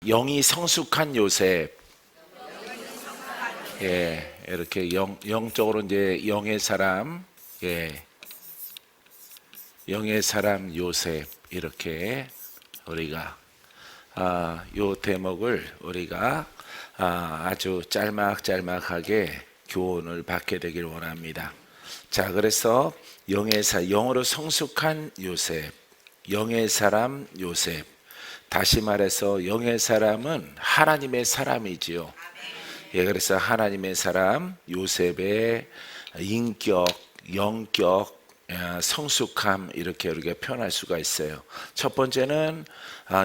영이 성숙한 요셉. 예, 이렇게 영적으로 이제 영의 사람, 예, 영의 사람 요셉, 이렇게 우리가 요 대목을 우리가 아주 짤막짤막하게 교훈을 받게 되길 원합니다. 자, 그래서 영으로 성숙한 요셉, 영의 사람 요셉. 다시 말해서 영의 사람은 하나님의 사람이지요. 예, 그래서 하나님의 사람 요셉의 인격, 영격, 성숙함, 이렇게 우리가 표현할 수가 있어요. 첫 번째는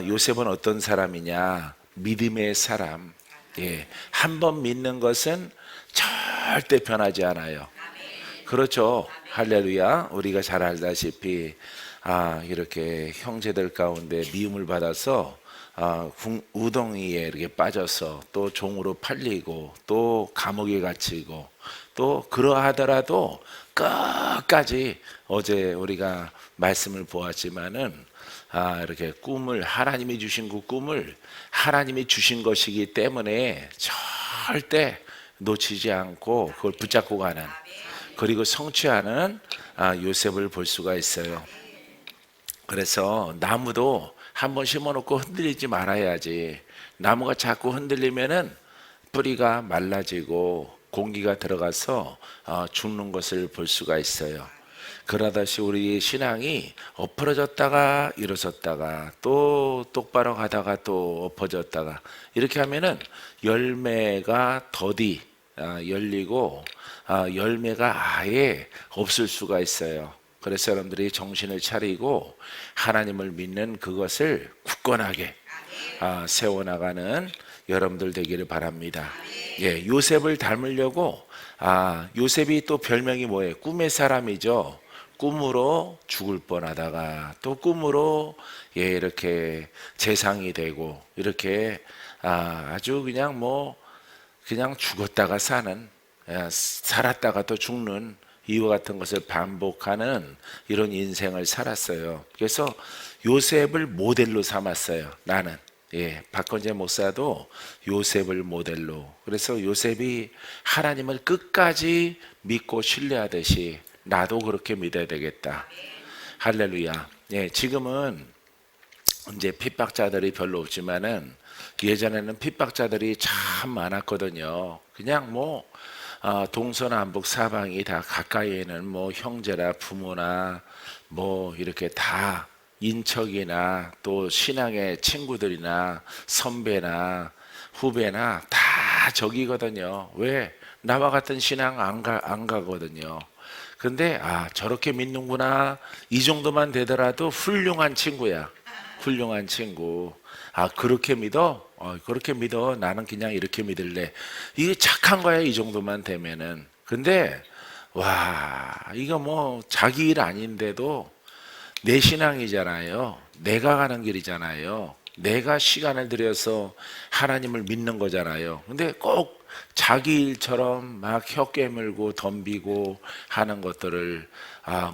요셉은 어떤 사람이냐? 믿음의 사람. 예, 한번 믿는 것은 절대 변하지 않아요. 그렇죠. 할렐루야. 우리가 잘 알다시피 이렇게 형제들 가운데 미움을 받아서 우덩이에 이렇게 빠져서 또 종으로 팔리고 또 감옥에 갇히고 또 그러하더라도 끝까지, 어제 우리가 말씀을 보았지만은 이렇게 꿈을, 하나님이 주신 그 꿈을 하나님이 주신 것이기 때문에 절대 놓치지 않고 그걸 붙잡고 가는, 그리고 성취하는 요셉을 볼 수가 있어요. 그래서 나무도 한번 심어놓고 흔들리지 말아야지. 나무가 자꾸 흔들리면은 뿌리가 말라지고 공기가 들어가서 죽는 것을 볼 수가 있어요. 그러다시 우리 신앙이 엎어졌다가 일어섰다가 또 똑바로 가다가 또 엎어졌다가 이렇게 하면은 열매가 더디 열리고 열매가 아예 없을 수가 있어요. 그래서 여러분들이 정신을 차리고 하나님을 믿는 그것을 굳건하게 세워나가는 여러분들 되기를 바랍니다. 예, 요셉을 닮으려고 요셉이 또 별명이 뭐예요? 꿈의 사람이죠. 꿈으로 죽을 뻔하다가 또 꿈으로 이렇게 재상이 되고 이렇게 아주 그냥 죽었다가 사는, 살았다가 또 죽는 이와 같은 것을 반복하는 이런 인생을 살았어요. 그래서 요셉을 모델로 삼았어요. 나는. 예, 박건재 목사도 요셉을 모델로. 그래서 요셉이 하나님을 끝까지 믿고 신뢰하듯이 나도 그렇게 믿어야 되겠다. 할렐루야. 예, 지금은 이제 핍박자들이 별로 없지만은 예전에는 핍박자들이 참 많았거든요. 그냥 동서남북 사방이 다 가까이에는 형제나 부모나 이렇게 다 인척이나 또 신앙의 친구들이나 선배나 후배나 다 적이거든요. 왜? 나와 같은 신앙 안 가거든요. 근데 저렇게 믿는구나, 이 정도만 되더라도 훌륭한 친구야. 훌륭한 친구. 그렇게 믿어? 그렇게 믿어. 나는 그냥 이렇게 믿을래. 이게 착한 거야, 이 정도만 되면은. 근데 이거 자기 일 아닌데도 내 신앙이잖아요. 내가 가는 길이잖아요. 내가 시간을 들여서 하나님을 믿는 거잖아요. 근데 꼭 자기 일처럼 막 혀 깨물고 덤비고 하는 것들을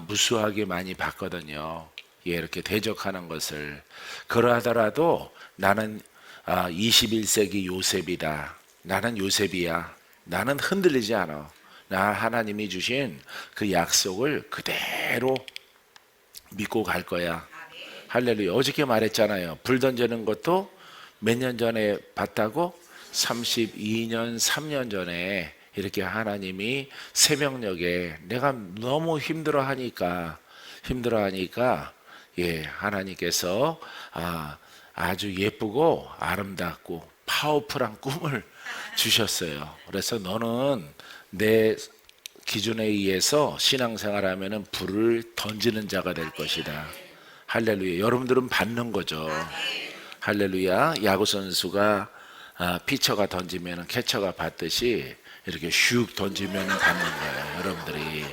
무수하게 많이 봤거든요. 이렇게 대적하는 것을. 그러하더라도 나는 21세기 요셉이다. 나는 요셉이야. 나는 흔들리지 않아. 나 하나님이 주신 그 약속을 그대로 믿고 갈 거야. 할렐루야. 어저께 말했잖아요. 불 던지는 것도 몇 년 전에 봤다고? 32년, 3년 전에 이렇게 하나님이 새벽녘에 내가 너무 힘들어하니까 하나님께서 아주 예쁘고 아름답고 파워풀한 꿈을 주셨어요. 그래서 너는 내 기준에 의해서 신앙생활하면은 불을 던지는 자가 될 것이다. 할렐루야. 여러분들은 받는 거죠. 할렐루야. 야구 선수가 피처가 던지면은 캐쳐가 받듯이 이렇게 슉 던지면 받는 거예요. 여러분들이.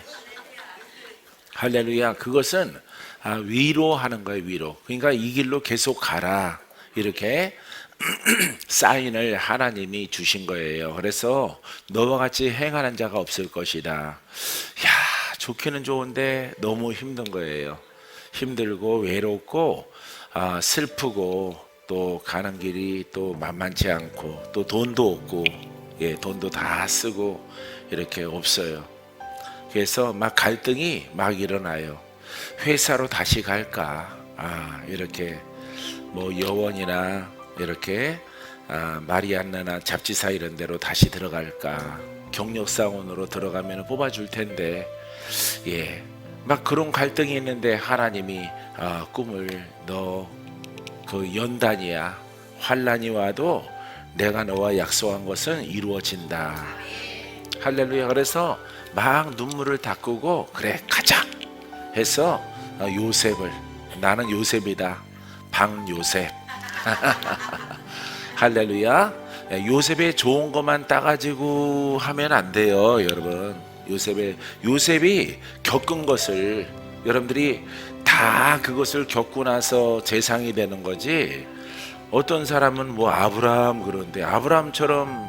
할렐루야. 그것은 위로하는 거예요. 위로. 그러니까 이 길로 계속 가라. 이렇게 사인을 하나님이 주신 거예요. 그래서 너와 같이 행하는 자가 없을 것이다. 좋기는 좋은데 너무 힘든 거예요. 힘들고 외롭고 슬프고 또 가는 길이 또 만만치 않고 또 돈도 없고 돈도 다 쓰고 이렇게 없어요. 그래서 막 갈등이 막 일어나요. 회사로 다시 갈까? 이렇게 뭐 여원이나 이렇게 마리안나나 잡지사 이런 데로 다시 들어갈까? 경력사원으로 들어가면 뽑아줄 텐데, 막 그런 갈등이 있는데 하나님이 꿈을 너 그 연단이야. 환난이 와도 내가 너와 약속한 것은 이루어진다. 할렐루야. 그래서 막 눈물을 닦고 그래 가자 해서 요셉을, 나는 요셉이다, 방요셉. 할렐루야. 요셉의 좋은 것만 따가지고 하면 안 돼요, 여러분. 요셉이 겪은 것을 여러분들이 다 그것을 겪고 나서 재상이 되는 거지. 어떤 사람은 뭐 아브라함, 그런데 아브라함처럼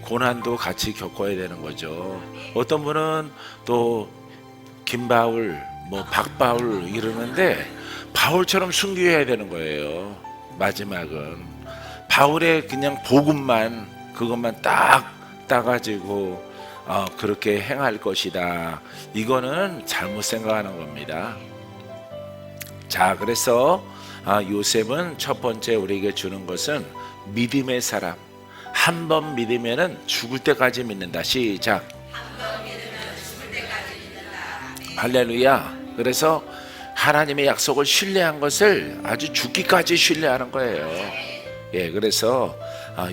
고난도 같이 겪어야 되는 거죠. 어떤 분은 또 김바울, 뭐 박바울 이러는데 바울처럼 순교해야 되는 거예요. 마지막은 바울의 그냥 복음만, 그것만 딱 따가지고 그렇게 행할 것이다. 이거는 잘못 생각하는 겁니다. 자, 그래서 요셉은 첫 번째 우리에게 주는 것은 믿음의 사람. 한 번 믿으면은 죽을 때까지 믿는다. 시작. 할렐루야. 그래서 하나님의 약속을 신뢰한 것을 아주 죽기까지 신뢰하는 거예요. 그래서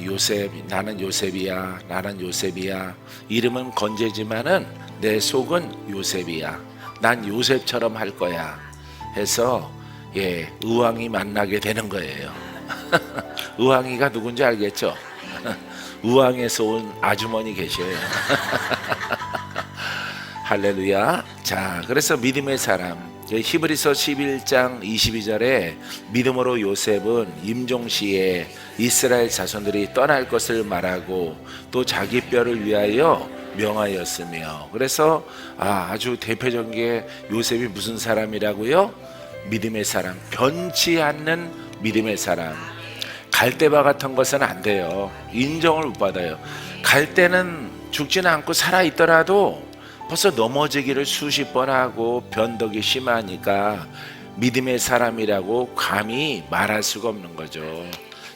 요셉, 나는 요셉이야, 나는 요셉이야. 이름은 건재지만은 내 속은 요셉이야. 난 요셉처럼 할 거야. 해서 의왕이 만나게 되는 거예요. 의왕이가 누군지 알겠죠? 의왕에서 온 아주머니 계셔요. 할렐루야. 자, 그래서 믿음의 사람, 히브리서 11장 22절에 믿음으로 요셉은 임종시에 이스라엘 자손들이 떠날 것을 말하고 또 자기 뼈를 위하여 명하였으며. 그래서 아주 대표적인 게 요셉이 무슨 사람이라고요? 믿음의 사람, 변치 않는 믿음의 사람. 갈대바 같은 것은 안 돼요. 인정을 못 받아요. 갈대는 죽지는 않고 살아있더라도 벌써 넘어지기를 수십 번 하고 변덕이 심하니까 믿음의 사람이라고 감히 말할 수가 없는 거죠.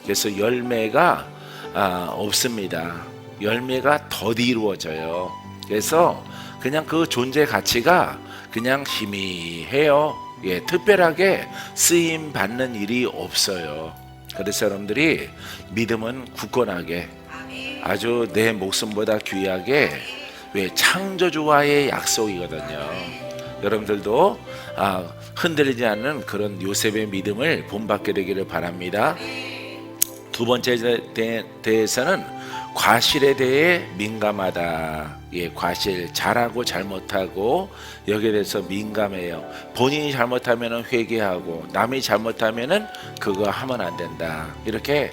그래서 열매가 없습니다. 열매가 더 이루어져요. 그래서 그냥 그 존재 가치가 그냥 희미해요. 특별하게 쓰임 받는 일이 없어요. 그래서 여러분들이 믿음은 굳건하게, 아주 내 목숨보다 귀하게, 창조주와의 약속이거든요. 여러분들도 흔들리지 않는 그런 요셉의 믿음을 본받게 되기를 바랍니다. 두 번째 대해서는 과실에 대해 민감하다. 과실, 잘하고 잘못하고 여기에 대해서 민감해요. 본인이 잘못하면 회개하고 남이 잘못하면 그거 하면 안 된다. 이렇게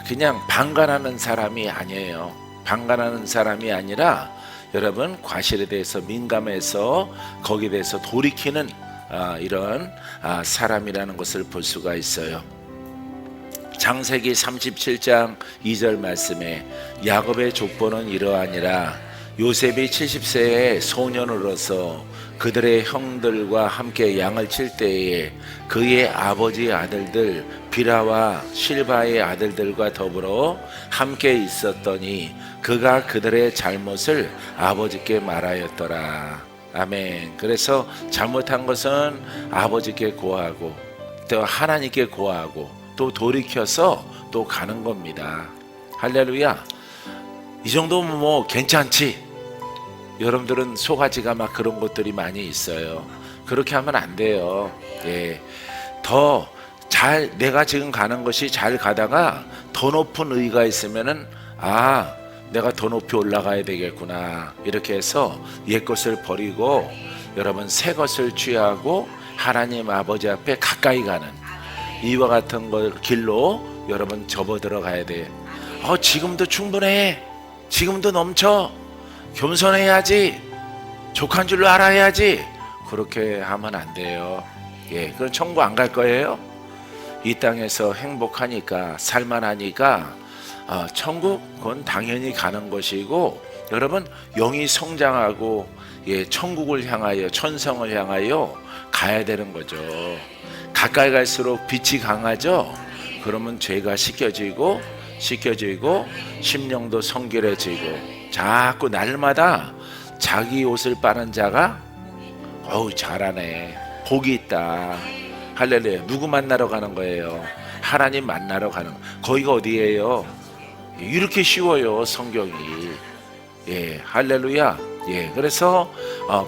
그냥 방관하는 사람이 아니에요. 방관하는 사람이 아니라 여러분, 과실에 대해서 민감해서 거기에 대해서 돌이키는 이런 사람이라는 것을 볼 수가 있어요. 창세기 37장 2절 말씀에 야곱의 족보는 이러하니라. 요셉이 70세의 소년으로서 그들의 형들과 함께 양을 칠 때에 그의 아버지 아들들 비라와 실바의 아들들과 더불어 함께 있었더니 그가 그들의 잘못을 아버지께 말하였더라. 아멘. 그래서 잘못한 것은 아버지께 고하고 또 하나님께 고하고 또 돌이켜서 또 가는 겁니다. 할렐루야. 이 정도면 뭐 괜찮지? 여러분들은 속아지가 막 그런 것들이 많이 있어요. 그렇게 하면 안 돼요. 더 잘, 내가 지금 가는 것이 잘 가다가 더 높은 의가 있으면은 내가 더 높이 올라가야 되겠구나. 이렇게 해서 옛 것을 버리고 여러분 새 것을 취하고 하나님 아버지 앞에 가까이 가는 이와 같은 길로 여러분 접어들어 가야 돼요. 지금도 충분해. 지금도 넘쳐. 겸손해야지. 족한 줄로 알아야지. 그렇게 하면 안 돼요. 그럼 천국 안 갈 거예요? 이 땅에서 행복하니까 살만하니까 천국 그건 당연히 가는 것이고, 여러분 영이 성장하고 천국을 향하여 천성을 향하여 가야 되는 거죠. 가까이 갈수록 빛이 강하죠. 그러면 죄가 씻겨지고 심령도 성결해지고, 자꾸 날마다 자기 옷을 빠는 자가 잘하네, 복이 있다. 할렐루야. 누구 만나러 가는 거예요? 하나님 만나러 가는. 거기가 어디예요? 이렇게 쉬워요, 성경이. 할렐루야. 그래서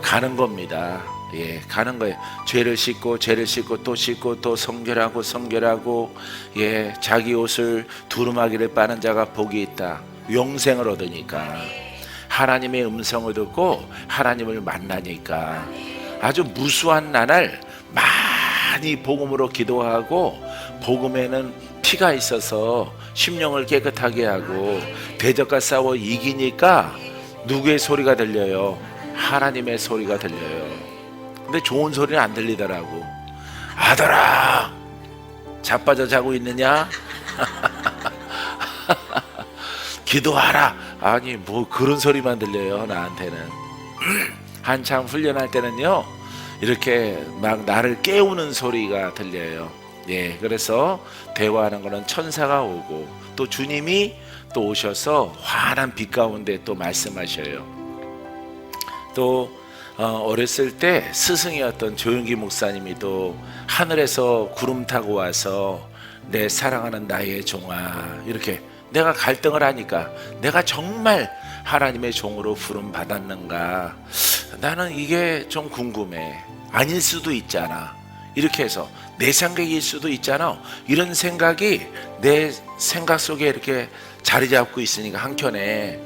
가는 겁니다. 가는 거예요. 죄를 씻고 또 성결하고 자기 옷을 두루마기를 빠는 자가 복이 있다. 영생을 얻으니까, 하나님의 음성을 듣고 하나님을 만나니까 아주 무수한 나날 많이 복음으로 기도하고, 복음에는 피가 있어서 심령을 깨끗하게 하고 대적과 싸워 이기니까 누구의 소리가 들려요? 하나님의 소리가 들려요. 근데 좋은 소리는 안 들리더라고. 아들아, 자빠져 자고 있느냐? 기도하라. 아니 뭐 그런 소리만 들려요, 나한테는. 한참 훈련할 때는요, 이렇게 막 나를 깨우는 소리가 들려요. 그래서 대화하는 거는 천사가 오고, 또 주님이 또 오셔서 환한 빛 가운데 또 말씀하셔요. 또 어렸을 때 스승이었던 조용기 목사님이 또 하늘에서 구름 타고 와서 내 사랑하는 나의 종아, 이렇게 내가 갈등을 하니까 내가 정말 하나님의 종으로 부름 받았는가, 나는 이게 좀 궁금해. 아닐 수도 있잖아. 이렇게 해서 내 생각일 수도 있잖아. 이런 생각이 내 생각 속에 이렇게 자리 잡고 있으니까 한켠에,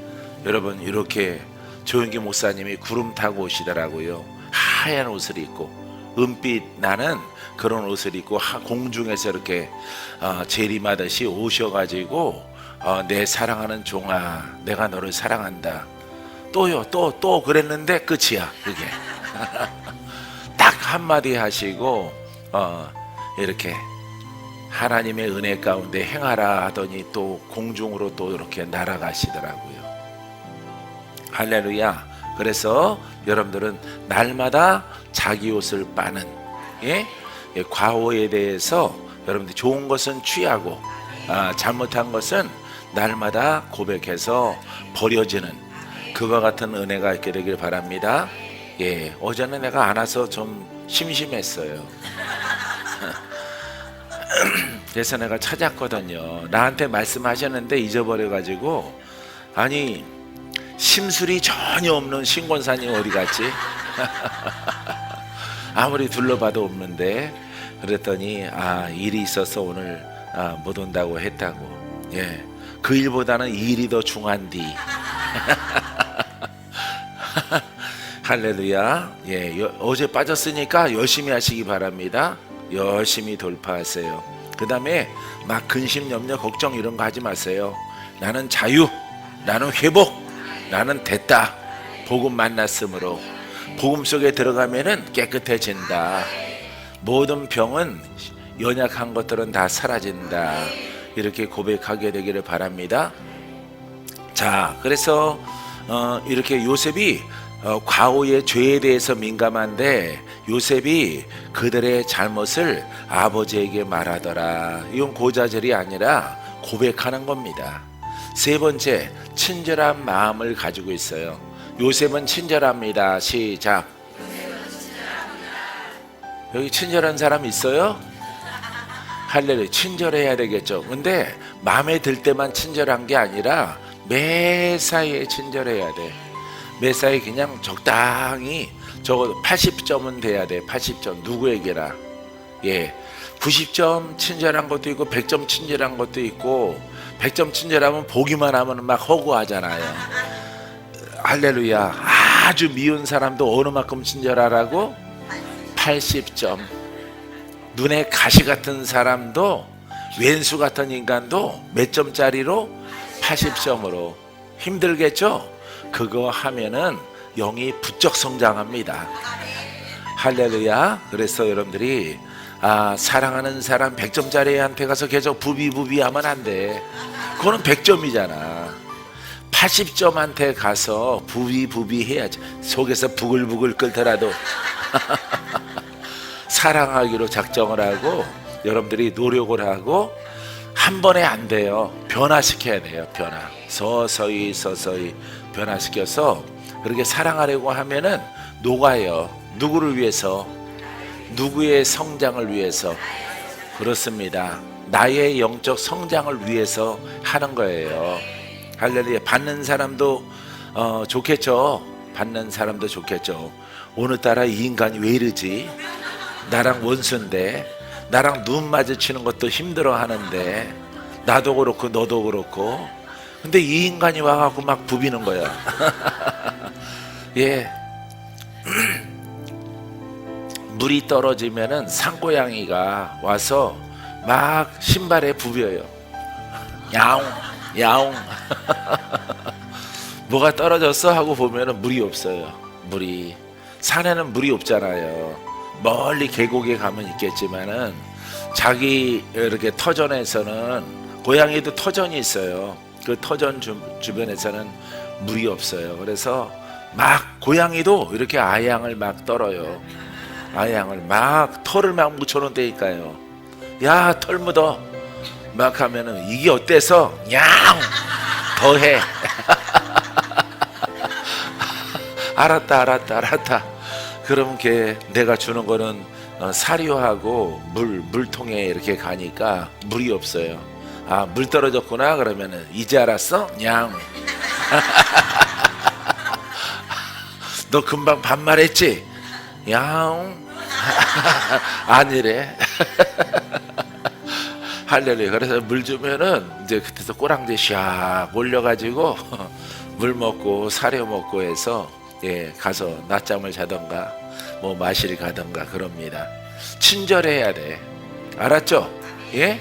여러분 이렇게 조용기 목사님이 구름 타고 오시더라고요. 하얀 옷을 입고, 은빛 나는 그런 옷을 입고 공중에서 이렇게 재림하듯이 오셔가지고 내 사랑하는 종아, 내가 너를 사랑한다. 또요, 또 그랬는데 끝이야 그게. 딱 한마디 하시고 이렇게 하나님의 은혜 가운데 행하라 하더니 또 공중으로 또 이렇게 날아가시더라고요. 할렐루야. 그래서 여러분들은 날마다 자기 옷을 빠는 과오에 대해서 여러분들 좋은 것은 취하고 잘못한 것은 날마다 고백해서 버려지는 그와 같은 은혜가 있게 되길 바랍니다. 어제는 내가 안 와서 좀 심심했어요. 그래서 내가 찾았거든요. 나한테 말씀하셨는데 잊어버려가지고, 아니 심술이 전혀 없는 신권사님 어디 갔지? 아무리 둘러봐도 없는데, 그랬더니 일이 있어서 오늘 못 온다고 했다고. 그 일보다는 이 일이 더 중한디. 할렐루야. 어제 빠졌으니까 열심히 하시기 바랍니다. 열심히 돌파하세요. 그 다음에 막 근심, 염려, 걱정 이런 거 하지 마세요. 나는 자유, 나는 회복, 나는 됐다. 복음 만났으므로. 복음 속에 들어가면은 깨끗해진다. 모든 병은, 연약한 것들은 다 사라진다. 이렇게 고백하게 되기를 바랍니다. 자, 그래서 이렇게 요셉이 과오의 죄에 대해서 민감한데, 요셉이 그들의 잘못을 아버지에게 말하더라. 이건 고자질이 아니라 고백하는 겁니다. 세 번째, 친절한 마음을 가지고 있어요. 요셉은 친절합니다. 시작. 여기 친절한 사람 있어요? 할렐루야. 친절해야 되겠죠. 근데 마음에 들 때만 친절한 게 아니라 매사에 친절해야 돼. 매사에 그냥 적당히, 적어도 80점은 돼야 돼. 80점. 누구에게나. 90점 친절한 것도 있고 100점 친절한 것도 있고, 100점 친절하면 보기만 하면 막 허구하잖아요. 할렐루야. 아주 미운 사람도 어느 만큼 친절하라고? 80점. 눈에 가시 같은 사람도, 왼수 같은 인간도 몇 점짜리로? 80점으로. 힘들겠죠? 그거 하면은 영이 부쩍 성장합니다. 할렐루야. 그래서 여러분들이 사랑하는 사람 100점짜리한테 가서 계속 부비부비하면 안 돼. 그거는 100점이잖아. 80점한테 가서 부비부비 해야지. 속에서 부글부글 끓더라도 사랑하기로 작정을 하고 여러분들이 노력을 하고 한 번에 안 돼요. 변화시켜야 돼요. 변화. 서서히 변화시켜서 그렇게 사랑하려고 하면은 녹아요. 누구를 위해서? 누구의 성장을 위해서? 그렇습니다. 나의 영적 성장을 위해서 하는 거예요. 할렐루야. 받는 사람도 좋겠죠. 받는 사람도 좋겠죠. 오늘따라 이 인간이 왜 이러지? 나랑 원수인데, 나랑 눈 마주치는 것도 힘들어 하는데, 나도 그렇고 너도 그렇고, 근데 이 인간이 와갖고 막 부비는 거야. 예. 물이 떨어지면은 산고양이가 와서 막 신발에 부벼요. 야옹 야옹. 뭐가 떨어졌어 하고 보면은 물이 없어요. 물이. 산에는 물이 없잖아요. 멀리 계곡에 가면 있겠지만은 자기 이렇게 터전에서는, 고양이도 터전이 있어요. 그 터전 주변에서는 물이 없어요. 그래서 막 고양이도 이렇게 아양을 막 떨어요. 아양을 막 털을 막 묻혀놓은다니까요. 야, 털 묻어 막 하면은 이게 어때서? 냥 더해. 알았다. 그럼 걔 내가 주는 거는 사료하고 물통에 이렇게 가니까 물이 없어요. 물 떨어졌구나. 그러면은 이제 알았어? 냥. 너 금방 반말했지? 야옹. 아니래. 할렐루야. 그래서 물 주면은 이제 그때서 꼬랑지 샥 올려가지고 물 먹고 사료 먹고 해서 가서 낮잠을 자던가 뭐 마실 가던가 그럽니다. 친절해야 돼. 알았죠? 예?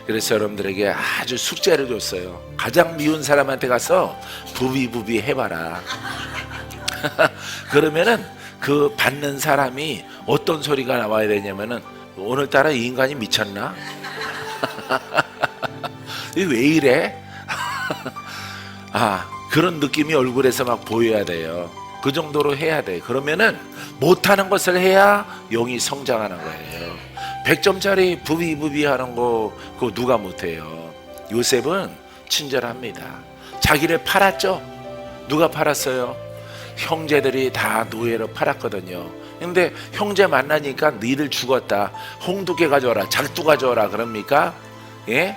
그래서 여러분들에게 아주 숙제를 줬어요. 가장 미운 사람한테 가서 부비부비 해봐라. 그러면은 그 받는 사람이 어떤 소리가 나와야 되냐면은, 오늘따라 이 인간이 미쳤나? 왜 이래? 그런 느낌이 얼굴에서 막 보여야 돼요. 그 정도로 해야 돼. 그러면은 못하는 것을 해야 영이 성장하는 거예요. 100점짜리 부비부비 하는 거 그거 누가 못해요. 요셉은 친절합니다. 자기를 팔았죠. 누가 팔았어요? 형제들이 다 노예로 팔았거든요. 근데 형제 만나니까 너희들 죽었다, 홍두깨 가져와라, 작두 가져와라 그럽니까? 예?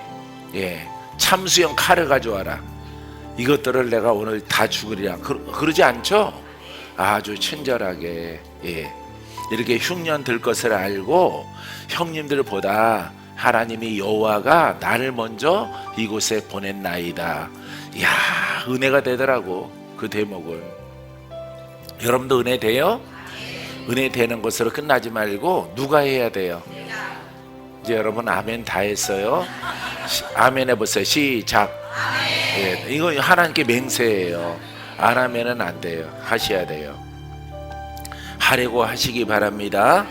참수형 칼을 가져와라, 이것들을 내가 오늘 다 죽으리라 그러지 않죠? 아주 친절하게 이렇게 흉년 들 것을 알고, 형님들보다 하나님이 여호와가 나를 먼저 이곳에 보냈나이다. 이야, 은혜가 되더라고. 그 대목은. 여러분도 은혜 돼요? 은혜 되는 것으로 끝나지 말고 누가 해야 돼요? 이제 여러분 아멘 다 했어요? 아멘 해보세요. 시작. 이거 하나님께 맹세예요. 안 하면은 안 돼요. 하셔야 돼요. 하려고 하시기 바랍니다.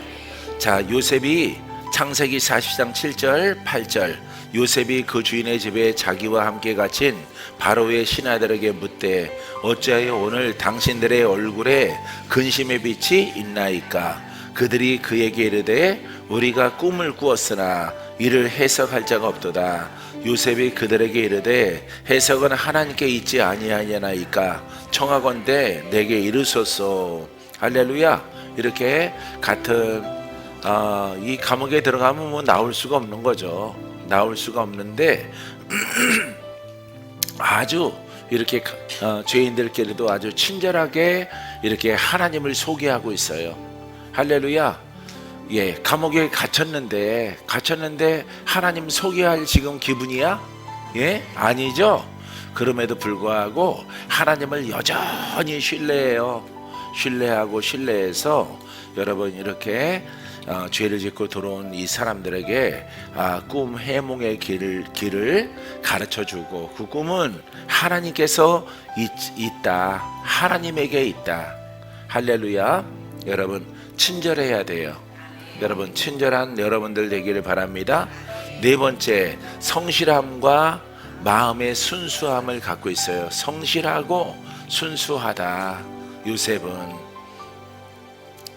자, 요셉이 창세기 40장 7절 8절, 요셉이 그 주인의 집에 자기와 함께 갇힌 바로의 신하들에게 묻되, 어찌하여 오늘 당신들의 얼굴에 근심의 빛이 있나이까? 그들이 그에게 이르되, 우리가 꿈을 꾸었으나 이를 해석할 자가 없도다. 요셉이 그들에게 이르되, 해석은 하나님께 있지 아니하냐나이까? 청하건대 내게 이르소서. 할렐루야. 이렇게 같은 이 감옥에 들어가면 뭐 나올 수가 없는 거죠. 나올 수가 없는데 아주 이렇게 죄인들끼리도 아주 친절하게 이렇게 하나님을 소개하고 있어요. 할렐루야. 감옥에 갇혔는데 하나님 소개할 지금 기분이야? 아니죠. 그럼에도 불구하고 하나님을 여전히 신뢰하고 신뢰해서 여러분 이렇게 죄를 짓고 들어온 이 사람들에게 꿈 해몽의 길을 가르쳐주고, 그 꿈은 하나님께서 있다, 하나님에게 있다. 할렐루야. 여러분 친절해야 돼요. 여러분 친절한 여러분들 되기를 바랍니다. 네 번째, 성실함과 마음의 순수함을 갖고 있어요. 성실하고 순수하다. 요셉은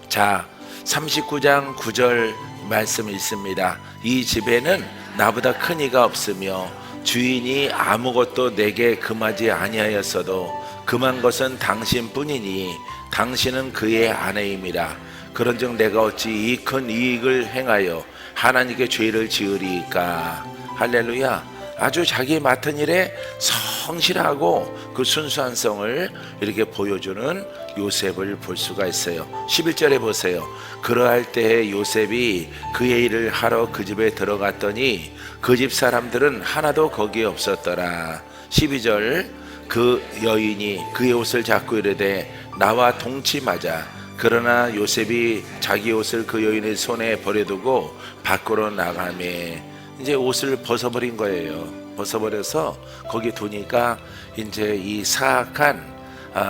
자 39장 9절 말씀 있습니다. 이 집에는 나보다 큰 이가 없으며 주인이 아무것도 내게 금하지 아니하였어도 금한 것은 당신뿐이니 당신은 그의 아내임이라. 그런즉 내가 어찌 이 큰 이익을 행하여 하나님께 죄를 지으리까. 할렐루야. 아주 자기 맡은 일에 성실하고 그 순수한 성을 이렇게 보여주는 요셉을 볼 수가 있어요. 11절에 보세요. 그러할 때 요셉이 그의 일을 하러 그 집에 들어갔더니 그 집 사람들은 하나도 거기에 없었더라. 12절, 그 여인이 그의 옷을 잡고 이르되 나와 동침하자. 그러나 요셉이 자기 옷을 그 여인의 손에 버려두고 밖으로 나가매. 이제 옷을 벗어버린 거예요. 벗어버려서 거기 두니까 이제 이 사악한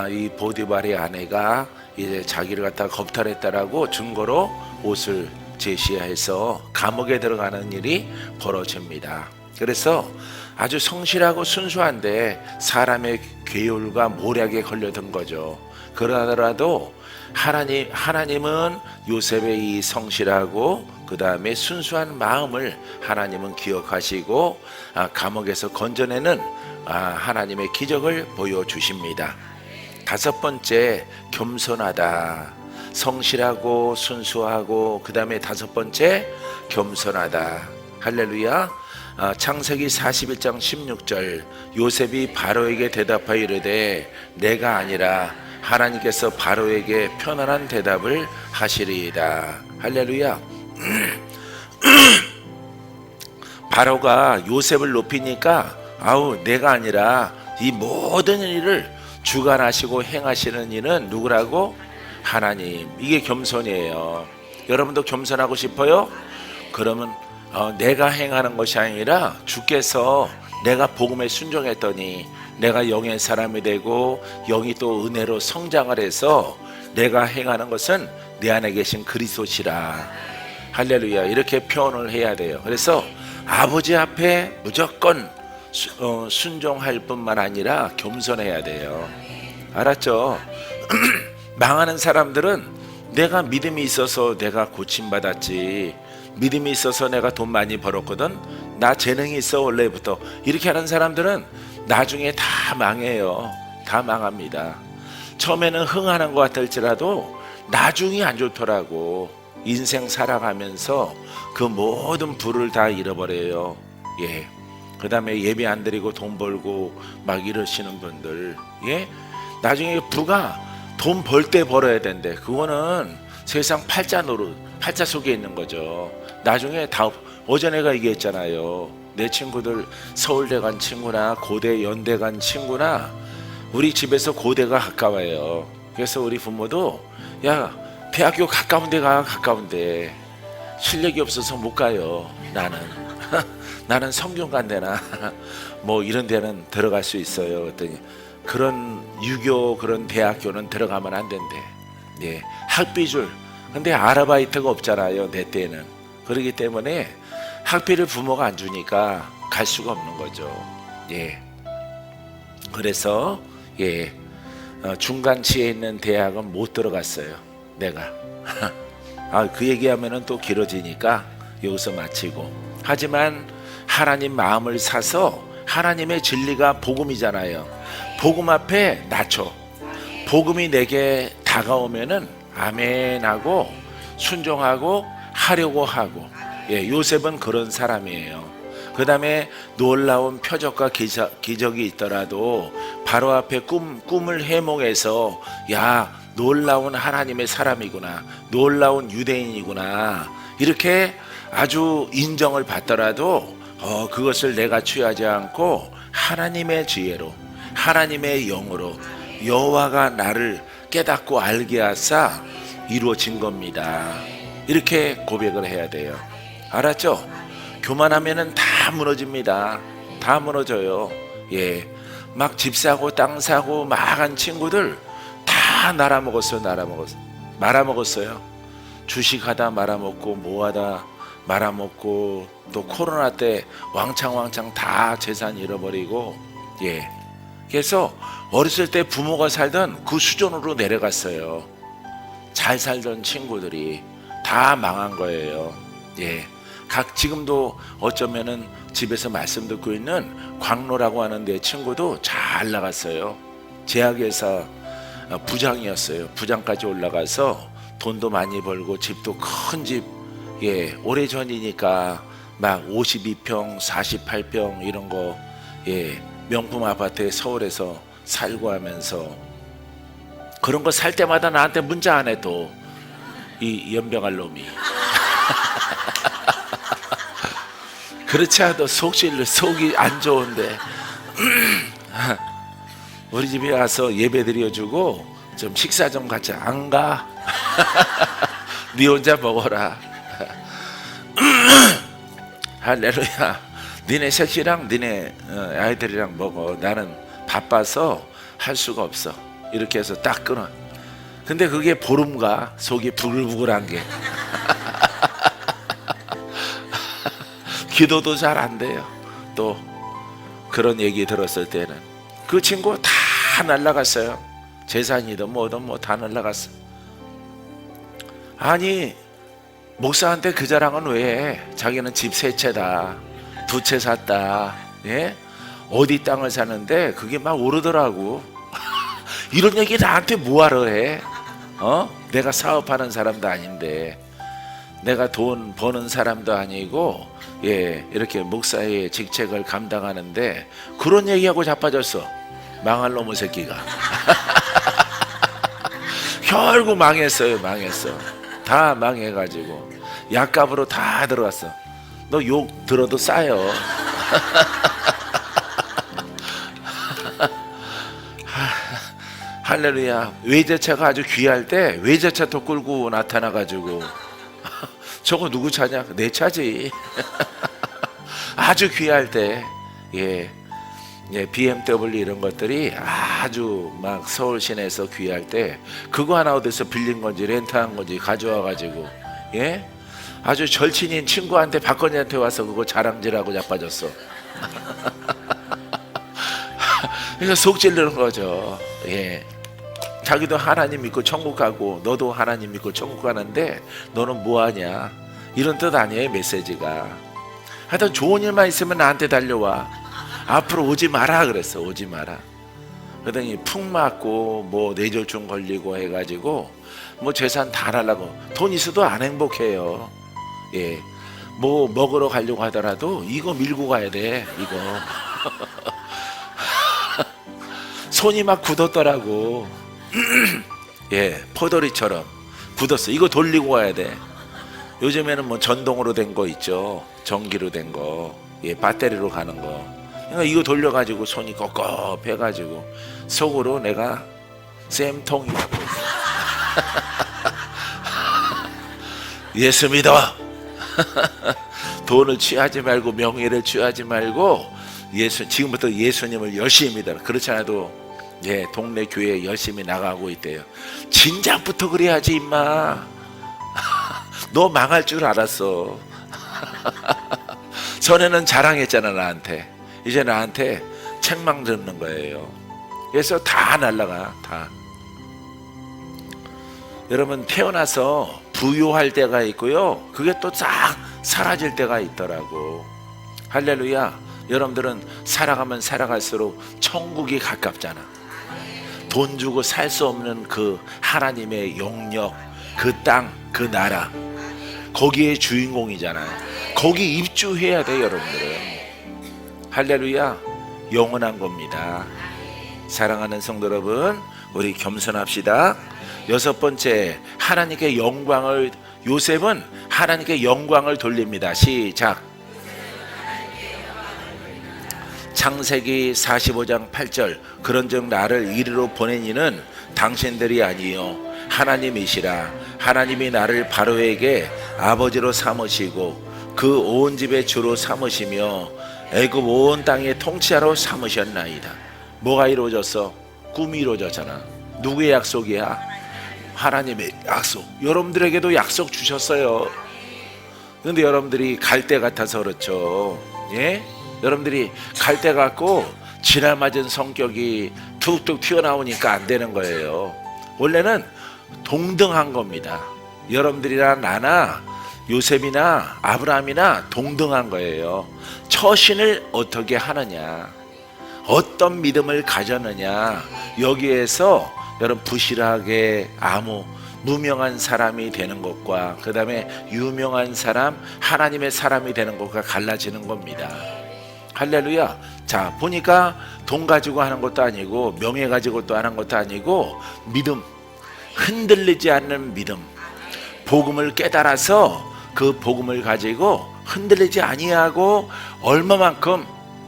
이 보디발의 아내가 이제 자기를 갖다 겁탈했다라고 증거로 옷을 제시해서 감옥에 들어가는 일이 벌어집니다. 그래서 아주 성실하고 순수한데 사람의 괴율과 모략에 걸려든 거죠. 그러더라도 하나님은 요셉의 이 성실하고 그 다음에 순수한 마음을 하나님은 기억하시고 감옥에서 건져내는 하나님의 기적을 보여주십니다. 다섯 번째, 겸손하다. 성실하고 순수하고 그 다음에 다섯 번째, 겸손하다. 할렐루야. 창세기 41장 16절, 요셉이 바로에게 대답하여 이르되 내가 아니라 하나님께서 바로에게 편안한 대답을 하시리이다. 할렐루야. 바로가 요셉을 높이니까 내가 아니라 이 모든 일을 주관하시고 행하시는 이는 누구라고? 하나님. 이게 겸손이에요. 여러분도 겸손하고 싶어요? 그러면 내가 행하는 것이 아니라 주께서 내가 복음에 순종했더니 내가 영의 사람이 되고 영이 또 은혜로 성장을 해서 내가 행하는 것은 내 안에 계신 그리스도시라. 할렐루야. 이렇게 표현을 해야 돼요. 그래서 아버지 앞에 무조건 순종할 뿐만 아니라 겸손해야 돼요. 알았죠? 망하는 사람들은 내가 믿음이 있어서 내가 고침받았지, 믿음이 있어서 내가 돈 많이 벌었거든, 나 재능이 있어 원래부터, 이렇게 하는 사람들은 나중에 다 망해요. 다 망합니다. 처음에는 흥하는 것 같을지라도 나중이 안 좋더라고. 인생 살아가면서 그 모든 부를 다 잃어버려요. 예. 그 다음에 예배 안 드리고 돈 벌고 막 이러시는 분들, 예? 나중에 부가 돈 벌 때 벌어야 된대. 그거는 세상 팔자 노릇, 팔자 속에 있는 거죠. 나중에 다, 어제 내가 얘기했잖아요. 내 친구들 서울대 간 친구나 고대 연대 간 친구나 우리 집에서 고대가 가까워요. 그래서 우리 부모도 야, 대학교 가까운 데 가. 가까운데 실력이 없어서 못 가요. 나는 성균관대나 뭐 이런 데는 들어갈 수 있어요. 그랬더니 그런 유교 그런 대학교는 들어가면 안 된대. 예, 학비줄. 근데 아르바이트가 없잖아요, 내 때는. 그렇기 때문에 학비를 부모가 안 주니까 갈 수가 없는 거죠. 예. 그래서 예, 중간치에 있는 대학은 못 들어갔어요, 내가. 그 얘기하면은 또 길어지니까 여기서 마치고. 하지만 하나님 마음을 사서 하나님의 진리가 복음이잖아요. 복음 앞에 낮춰. 복음이 내게 다가오면은 아멘하고 순종하고 하려고 하고. 예, 요셉은 그런 사람이에요. 그 다음에 놀라운 표적과 기적이 있더라도 바로 앞에 꿈을 해몽해서 야, 놀라운 하나님의 사람이구나, 놀라운 유대인이구나, 이렇게 아주 인정을 받더라도 그것을 내가 취하지 않고 하나님의 지혜로, 하나님의 영으로 여호와가 나를 깨닫고 알게 하사 이루어진 겁니다. 이렇게 고백을 해야 돼요. 알았죠? 교만하면은 다 무너집니다. 다 무너져요. 예, 막 집 사고 땅 사고 막 한 친구들 다 말아먹었어요. 주식하다 말아먹고 뭐하다 말아먹고 또 코로나 때 왕창 다 재산 잃어버리고 그래서 어렸을 때 부모가 살던 그 수준으로 내려갔어요. 잘 살던 친구들이 다 망한 거예요. 지금도 어쩌면은 집에서 말씀 듣고 있는 광로라고 하는 내 친구도 잘 나갔어요. 제약회사 부장이었어요. 부장까지 올라가서 돈도 많이 벌고 집도 큰 집, 오래전이니까 막 52평, 48평 이런 거, 명품 아파트에 서울에서 살고 하면서 그런 거 살 때마다 나한테 문자 안 해도 이 연병할 놈이 그렇지 않아도 속이 안 좋은데 우리 집에 와서 예배 드려주고 좀 식사 좀 같이 안 가? 네 혼자 먹어라. 할렐루야. 니네 셋이랑 니네 아이들이랑 먹어. 나는 바빠서 할 수가 없어. 이렇게 해서 딱 끊어. 근데 그게 보름가 속이 부글부글한 게 기도도 잘 안 돼요. 또 그런 얘기 들었을 때는 그 친구 다 날라갔어요. 재산이든 뭐든 뭐 다 날라갔어. 아니 목사한테 그 자랑은 왜 해? 자기는 집 3채다 2채 샀다, 어디 땅을 사는데 그게 막 오르더라고. 이런 얘기 나한테 뭐하러 해? 내가 사업하는 사람도 아닌데, 내가 돈 버는 사람도 아니고, 이렇게 목사의 직책을 감당하는데 그런 얘기하고 자빠졌어. 망할 놈의 새끼가. 결국 망했어요. 다 망해가지고 약값으로 다 들어갔어. 너 욕 들어도 싸요. 할렐루야. 외제차가 아주 귀할 때 외제차 더 끌고 나타나가지고 저거 누구 차냐? 내 차지. 아주 귀할 때 BMW 이런 것들이 아주 막 서울 시내에서 귀할 때 그거 하나 어디서 빌린 건지 렌트한 건지 가져와가지고 아주 절친인 친구한테 박건희한테 와서 그거 자랑질하고 자빠졌어. 그러니까 속 찔르는 거죠. 자기도 하나님 믿고 천국 가고 너도 하나님 믿고 천국 가는데 너는 뭐하냐, 이런 뜻 아니에요. 메시지가 하여튼 좋은 일만 있으면 나한테 달려와. 앞으로 오지 마라 그랬어. 오지 마라. 그러더니 푹 맞고 뭐 뇌졸중 걸리고 해가지고 뭐 재산 다 날라고. 돈 있어도 안 행복해요. 뭐 먹으러 가려고 하더라도 이거 밀고 가야 돼. 이거 손이 막 굳었더라고. 포도리처럼 굳었어. 이거 돌리고 가야 돼. 요즘에는 뭐 전동으로 된 거 있죠. 전기로 된 거, 배터리로 가는 거. 그러니까 이거 돌려가지고 손이 꺽꺽해가지고 속으로 내가 쌤통이 예수 믿어. 돈을 취하지 말고 명예를 취하지 말고 지금부터 예수님을 열심히 믿어라. 그렇지 않아도 동네 교회에 열심히 나가고 있대요. 진작부터 그래야지 임마. 너 망할 줄 알았어. 전에는 자랑했잖아 나한테. 이제 나한테 책망 듣는 거예요. 그래서 다 날라가. 다. 여러분 태어나서 부유할 때가 있고요, 그게 또 싹 사라질 때가 있더라고. 할렐루야. 여러분들은 살아가면 살아갈수록 천국이 가깝잖아. 돈 주고 살 수 없는 그 하나님의 영역, 그 땅, 그 나라, 거기에 주인공이잖아요. 거기 입주해야 돼 여러분들은. 할렐루야. 영원한 겁니다. 사랑하는 성도 여러분, 우리 겸손합시다. 6번째, 하나님께 영광을, 요셉은 하나님께 영광을 돌립니다. 시작. 창세기 45장 8절. 그런즉 나를 이리로 보낸 이는 당신들이 아니요 하나님이시라. 하나님이 나를 바로에게 아버지로 삼으시고 그 온 집의 주로 삼으시며 애굽 온 땅의 통치자로 삼으셨나이다. 뭐가 이루어졌어? 꿈이 이루어졌잖아. 누구의 약속이야? 하나님의 약속, 여러분들에게도 약속 주셨어요. 근데 여러분들이 갈 때 같아서 그렇죠. 예? 여러분들이 갈 때 같고 지날 맞은 성격이 툭툭 튀어나오니까 안 되는 거예요. 원래는 동등한 겁니다. 여러분들이나 나나 요셉이나 아브라함이나 동등한 거예요. 처신을 어떻게 하느냐, 어떤 믿음을 가졌느냐, 여기에서 여러분 부실하게 아무 무명한 사람이 되는 것과 그 다음에 유명한 사람, 하나님의 사람이 되는 것과 갈라지는 겁니다. 할렐루야. 자, 보니까 돈 가지고 하는 것도 아니고 명예 가지고 또 하는 것도 아니고 믿음, 흔들리지 않는 믿음, 복음을 깨달아서 그 복음을 가지고 흔들리지 아니하고 얼마만큼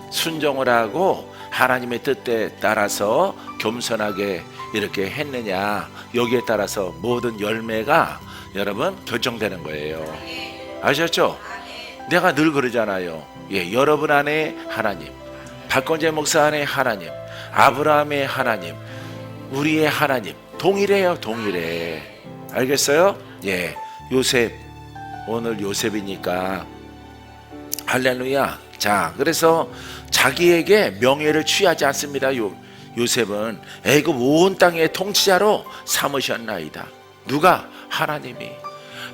순종을 하고 하나님의 뜻에 따라서 겸손하게 이렇게 했느냐, 여기에 따라서 모든 열매가 여러분 결정되는 거예요. 아셨죠? 내가 늘 그러잖아요. 예, 여러분 안에 하나님, 박건재 목사 안에 하나님, 아브라함의 하나님, 우리의 하나님 동일해요. 동일해. 알겠어요? 예, 요셉, 오늘 요셉이니까 할렐루야. 자, 그래서 자기에게 명예를 취하지 않습니다. 요셉은 애굽 온 땅의 통치자로 삼으셨나이다. 누가? 하나님이.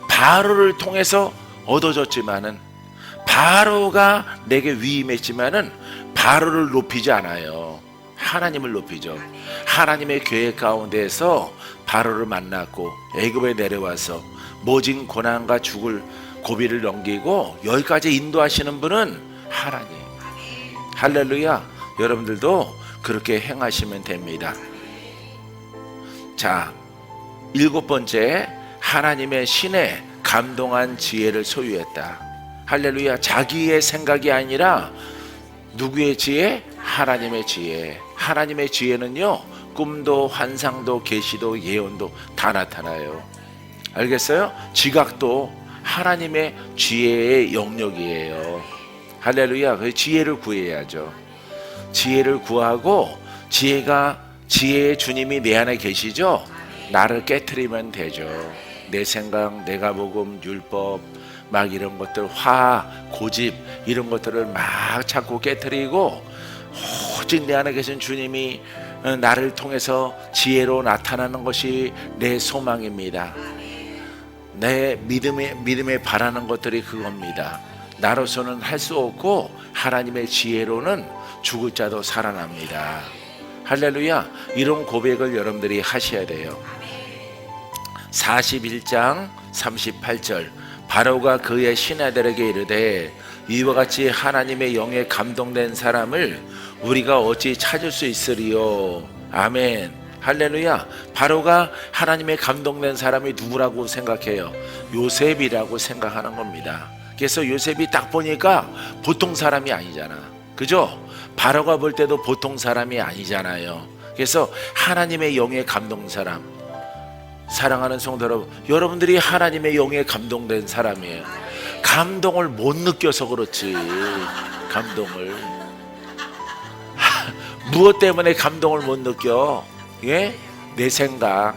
바로를 통해서 얻어졌지만은, 바로가 내게 위임했지만은 바로를 높이지 않아요. 하나님을 높이죠. 하나님의 계획 가운데에서 바로를 만났고 애굽에 내려와서 모진 고난과 죽을 고비를 넘기고 여기까지 인도하시는 분은 하나님. 할렐루야. 여러분들도 그렇게 행하시면 됩니다. 자, 7번째, 하나님의 신에 감동한 지혜를 소유했다. 할렐루야. 자기의 생각이 아니라 누구의 지혜? 하나님의 지혜. 하나님의 지혜는요, 꿈도 환상도 계시도 예언도 다 나타나요. 알겠어요? 지각도 하나님의 지혜의 영역이에요. 할렐루야. 그 지혜를 구해야죠. 지혜를 구하고, 지혜의 주님이 내 안에 계시죠? 나를 깨트리면 되죠. 내 생각, 내가 복음, 율법 막 이런 것들, 고집 이런 것들을 막 자꾸 깨트리고, 오직 내 안에 계신 주님이 나를 통해서 지혜로 나타나는 것이 내 소망입니다. 내 믿음에 바라는 것들이 그겁니다. 나로서는 할 수 없고 하나님의 지혜로는 죽을 자도 살아납니다. 할렐루야. 이런 고백을 여러분들이 하셔야 돼요. 41장 38절, 바로가 그의 신하들에게 이르되 이와 같이 하나님의 영에 감동된 사람을 우리가 어찌 찾을 수 있으리요. 아멘. 할렐루야. 바로가 하나님의 감동된 사람이 누구라고 생각해요? 요셉이라고 생각하는 겁니다. 그래서 요셉이 딱 보니까 보통 사람이 아니잖아. 그죠? 바로가 볼 때도 보통 사람이 아니잖아요. 그래서 하나님의 영에 감동된 사람, 사랑하는 성도 여러분, 여러분들이 하나님의 영에 감동된 사람이에요. 감동을 못 느껴서 그렇지. 감동을 무엇 때문에 감동을 못 느껴? 예? 내 생각,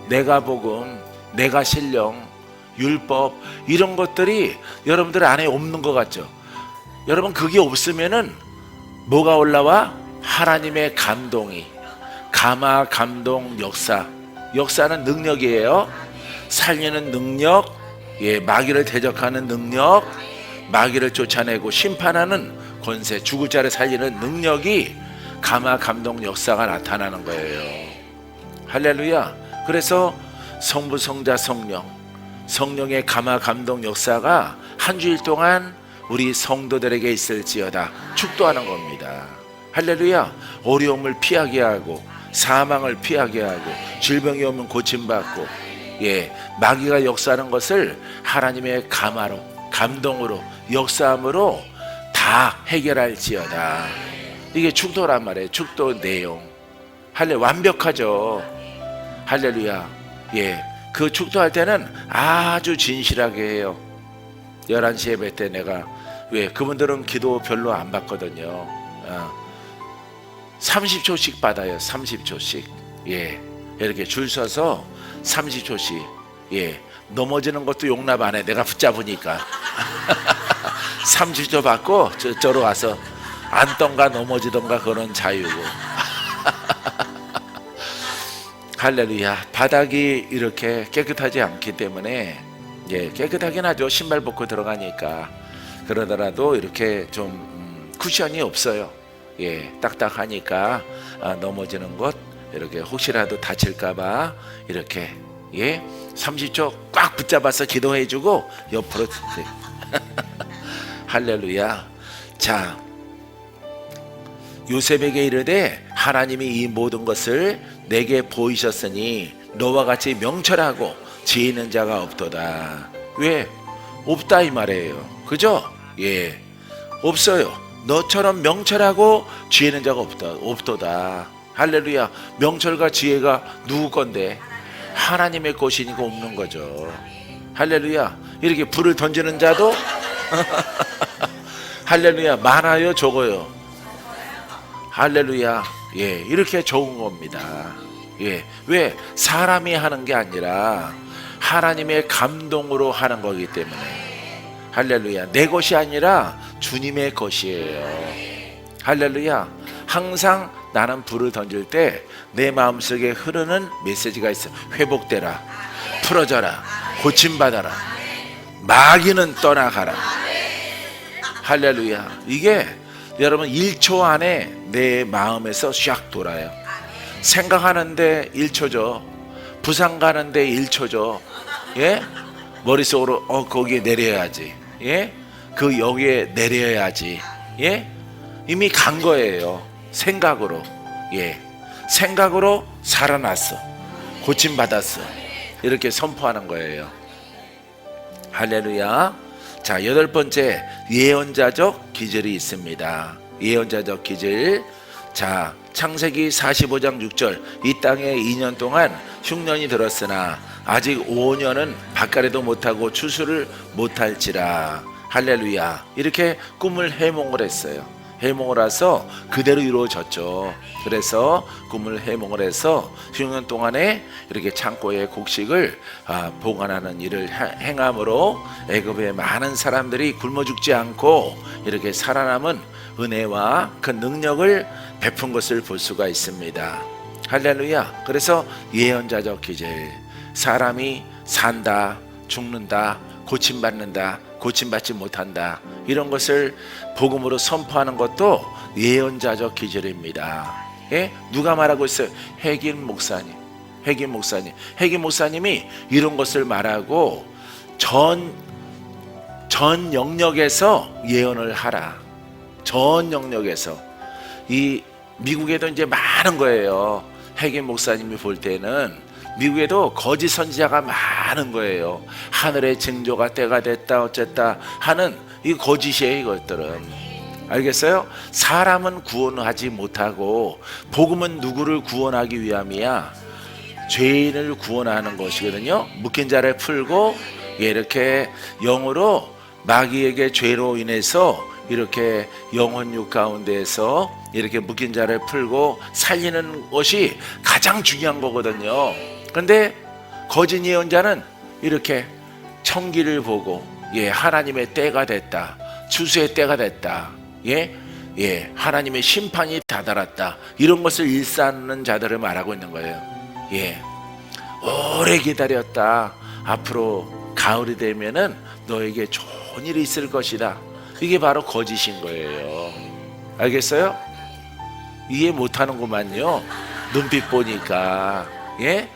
내가 복음, 내가 신령, 율법 이런 것들이 여러분들 안에 없는 것 같죠? 여러분, 그게 없으면은 뭐가 올라와? 하나님의 감동이. 감화, 감동, 역사. 역사는 능력이에요. 살리는 능력, 예, 마귀를 대적하는 능력, 마귀를 쫓아내고 심판하는 권세, 죽을 자를 살리는 능력이 감화, 감동, 역사가 나타나는 거예요. 할렐루야. 그래서 성부, 성자, 성령의 감화, 감동, 역사가 한 주일 동안 우리 성도들에게 있을지어다 축도하는 겁니다. 할렐루야. 어려움을 피하게 하고, 사망을 피하게 하고, 질병이 오면 고침받고, 예, 마귀가 역사하는 것을 하나님의 감화로, 감동으로, 역사함으로 다 해결할지어다. 이게 축도란 말이에요. 축도 내용. 완벽하죠. 할렐루야. 예, 그 축도할 때는 아주 진실하게 해요. 11시 예배 때 내가, 왜 그분들은 기도 별로 안 받거든요. 30초씩 받아요. 30초씩. 예, 이렇게 줄 서서 30초씩. 예, 넘어지는 것도 용납 안 해. 내가 붙잡으니까. 30초 받고 저로 와서 앉던가 넘어지던가 그런 자유고. 할렐루야. 바닥이 이렇게 깨끗하지 않기 때문에, 예, 깨끗하긴 하죠. 신발 벗고 들어가니까. 그러더라도 이렇게 좀 쿠션이 없어요. 예, 딱딱하니까 넘어지는 것, 이렇게 혹시라도 다칠까봐 이렇게, 예, 30초 꽉 붙잡아서 기도해주고 옆으로. 할렐루야. 자, 요셉에게 이르되 하나님이 이 모든 것을 내게 보이셨으니 너와 같이 명철하고 지혜 있는 자가 없도다. 왜? 없다 이 말이에요. 그죠? 예, 없어요. 너처럼 명철하고 지혜 있는 자가 없도다. 할렐루야. 명철과 지혜가 누구 건데? 하나님의 것이니까 없는 거죠. 할렐루야. 이렇게 불을 던지는 자도 할렐루야, 많아요, 적어요? 할렐루야. 예, 이렇게 적은 겁니다. 예, 왜? 사람이 하는 게 아니라 하나님의 감동으로 하는 거기 때문에. 할렐루야. 내 것이 아니라 주님의 것이에요. 할렐루야. 항상 나는 불을 던질 때 내 마음속에 흐르는 메시지가 있어. 회복되라, 풀어져라, 고침받아라, 마귀는 떠나가라. 할렐루야. 이게 여러분 1초 안에 내 마음에서 샥 돌아요. 생각하는데 1초죠. 부산 가는데 1초죠. 예? 머릿속으로 거기에 내려야지. 예? 그 여기에 내려야지. 예? 이미 간 거예요. 생각으로. 예. 생각으로 살아났어. 고침받았어. 이렇게 선포하는 거예요. 할렐루야. 자, 8번째 예언자적 기절이 있습니다. 예언자적 기절. 자, 창세기 45장 6절. 이 땅에 2년 동안 흉년이 들었으나 아직 5년은 밭가래도 못하고 추수를 못할지라. 할렐루야. 이렇게 꿈을 해몽을 했어요. 해몽을 해서 그대로 이루어졌죠. 그래서 꿈을 해몽을 해서 흉년 동안에 이렇게 창고에 곡식을 보관하는 일을 행함으로 애굽의 많은 사람들이 굶어 죽지 않고 이렇게 살아남은 은혜와 그 능력을 베푼 것을 볼 수가 있습니다. 할렐루야. 그래서 예언자적 기절. 사람이 산다, 죽는다, 고침받는다, 고침받지 못한다, 이런 것을 복음으로 선포하는 것도 예언자적 기절입니다. 예? 누가 말하고 있어요? 핵인 목사님. 핵인 목사님. 핵인 목사님이 이런 것을 말하고 전 영역에서 예언을 하라. 전 영역에서. 이 미국에도 이제 많은 거예요. 핵인 목사님이 볼 때는 미국에도 거짓 선지자가 많은 거예요. 하늘의 징조가 때가 됐다 어쨌다 하는 이 거짓이에요. 이것들은. 알겠어요? 사람은 구원하지 못하고 복음은 누구를 구원하기 위함이야? 죄인을 구원하는 것이거든요. 묶인 자를 풀고 이렇게 영으로 마귀에게 죄로 인해서 이렇게 영혼육 가운데에서 이렇게 묶인 자를 풀고 살리는 것이 가장 중요한 거거든요. 그런데 거짓 예언자는 이렇게 청기를 보고, 예, 하나님의 때가 됐다, 추수의 때가 됐다, 예, 하나님의 심판이 다다랐다, 이런 것을 일삼는 자들을 말하고 있는 거예요. 예, 오래 기다렸다. 앞으로 가을이 되면은 너에게 좋은 일이 있을 것이다. 이게 바로 거짓인 거예요. 알겠어요? 이해 못하는구만요. 눈빛 보니까. 예?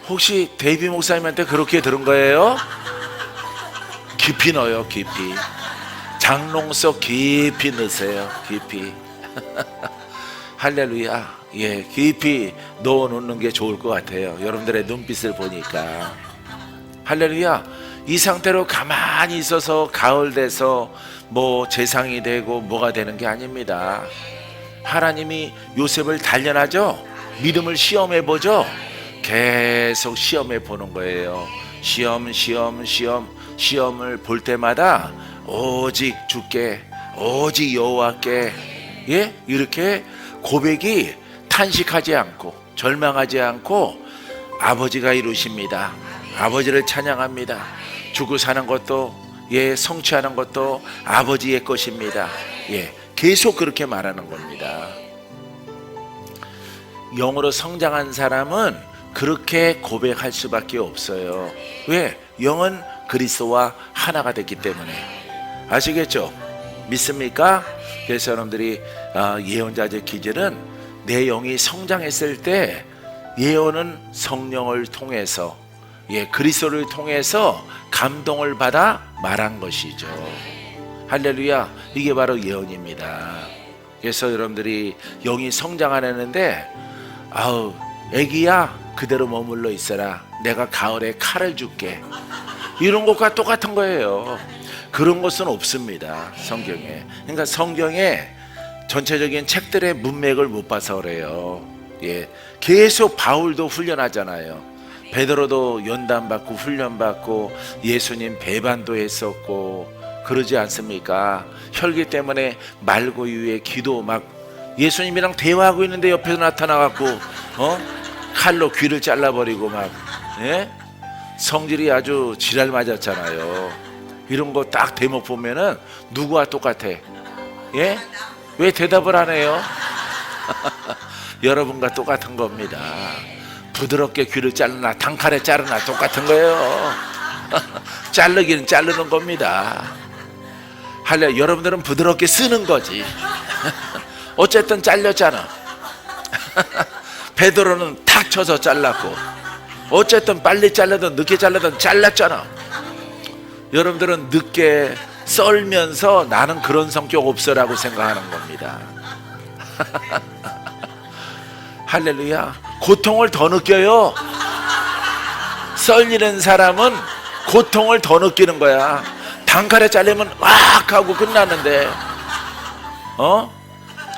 혹시 데이비 목사님한테 그렇게 들은 거예요? 깊이 넣어요. 깊이. 장롱 속 깊이 넣으세요. 깊이. 할렐루야. 예, 깊이 넣어놓는 게 좋을 것 같아요. 여러분들의 눈빛을 보니까. 할렐루야. 이 상태로 가만히 있어서 가을 돼서 뭐 재상이 되고 뭐가 되는 게 아닙니다. 하나님이 요셉을 단련하죠. 믿음을 시험해 보죠. 계속 시험해 보는 거예요. 시험을 볼 때마다 오직 주께, 오직 여호와께, 예, 이렇게 고백이 탄식하지 않고 절망하지 않고 아버지가 이루십니다. 아버지를 찬양합니다. 죽고 사는 것도 성취하는 것도 아버지의 것입니다. 계속 그렇게 말하는 겁니다. 영으로 성장한 사람은 그렇게 고백할 수밖에 없어요. 왜? 영은 그리스도와 하나가 됐기 때문에. 아시겠죠? 믿습니까? 그래서 여러분들이 예언자적 기질은 내 영이 성장했을 때 예언은 성령을 통해서 그리스도를 통해서 감동을 받아 말한 것이죠. 할렐루야. 이게 바로 예언입니다. 그래서 여러분들이 영이 성장하려는데 애기야 그대로 머물러 있어라. 내가 가을에 칼을 줄게. 이런 것과 똑같은 거예요. 그런 것은 없습니다. 성경에. 그러니까 성경에 전체적인 책들의 문맥을 못 봐서 그래요. 계속 바울도 훈련하잖아요. 베드로도 연단받고 훈련받고 예수님 배반도 했었고 그러지 않습니까? 혈기 때문에 말고유의 기도 막 예수님이랑 대화하고 있는데 옆에서 나타나갖고 칼로 귀를 잘라버리고 막 성질이 아주 지랄 맞았잖아요. 이런 거 딱 대목 보면은 누구와 똑같아? 왜 대답을 안 해요? 여러분과 똑같은 겁니다. 부드럽게 귀를 자르나 단칼에 자르나 똑같은 거예요. 자르기는 자르는 겁니다. 여러분들은 부드럽게 쓰는 거지. 어쨌든 잘렸잖아. 베드로는 탁 쳐서 잘랐고 어쨌든 빨리 잘라든 늦게 잘라든 잘랐잖아. 여러분들은 늦게 썰면서 나는 그런 성격 없어라고 생각하는 겁니다. 할렐루야. 고통을 더 느껴요. 썰리는 사람은 고통을 더 느끼는 거야. 단칼에 잘리면 막 하고 끝나는데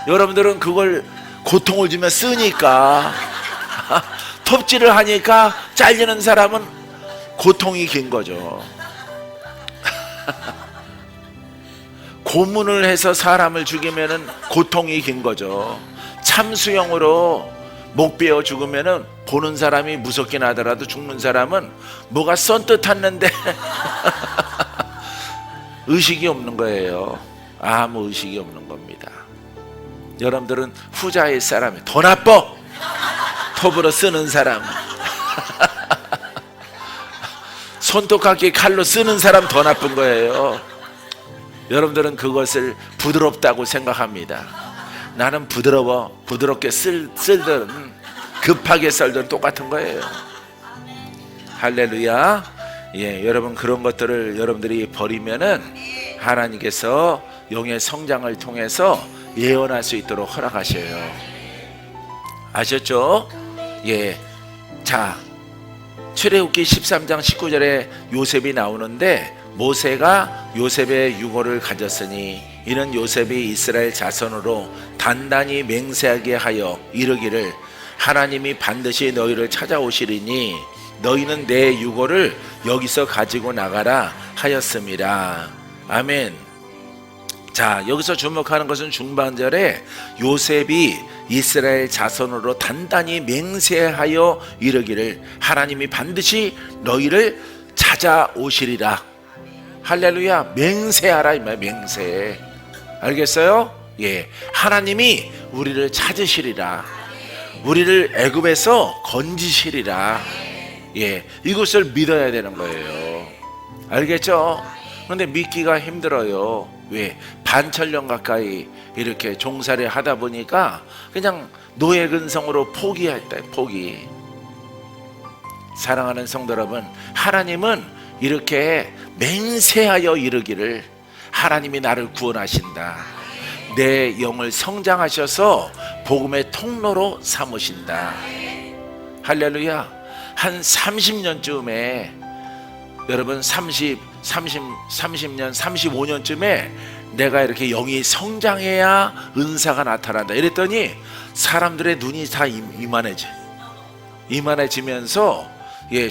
여러분들은 그걸 고통을 주면 쓰니까 톱질을 하니까 잘리는 사람은 고통이 긴 거죠. 고문을 해서 사람을 죽이면은 고통이 긴 거죠. 참수형으로 목 베어 죽으면은 보는 사람이 무섭긴 하더라도 죽는 사람은 뭐가 썬뜻했는데 의식이 없는 거예요. 아무 의식이 없는 겁니다. 여러분들은 후자의 사람이 더 나빠. 톱으로 쓰는 사람 손톱깎이 칼로 쓰는 사람 더 나쁜 거예요. 여러분들은 그것을 부드럽다고 생각합니다. 나는 부드럽게 쓸든 급하게 썰든 똑같은 거예요. 할렐루야. 여러분 그런 것들을 여러분들이 버리면은 하나님께서 영의 성장을 통해서 예언할 수 있도록 허락하셔요. 아셨죠? 자, 출애굽기 13장 19절에 요셉이 나오는데 모세가 요셉의 유고를 가졌으니 이는 요셉이 이스라엘 자손으로 단단히 맹세하게 하여 이르기를 하나님이 반드시 너희를 찾아오시리니 너희는 내 유고를 여기서 가지고 나가라 하였습니다. 아멘. 자, 여기서 주목하는 것은 중반절에 요셉이 이스라엘 자손으로 단단히 맹세하여 이르기를 하나님이 반드시 너희를 찾아오시리라. 할렐루야. 맹세하라 이 말. 맹세. 알겠어요? 하나님이 우리를 찾으시리라. 우리를 애굽에서 건지시리라. 이것을 믿어야 되는 거예요. 알겠죠? 그런데 믿기가 힘들어요. 왜? 반천년 가까이 이렇게 종살이 하다 보니까 그냥 노예 근성으로 포기했다. 포기. 사랑하는 성도 여러분, 하나님은 이렇게 맹세하여 이르기를 하나님이 나를 구원하신다. 내 영을 성장하셔서 복음의 통로로 삼으신다. 할렐루야. 한 30년쯤에 여러분 30년 35년쯤에 내가 이렇게 영이 성장해야 은사가 나타난다 이랬더니 사람들의 눈이 다 이만해지면서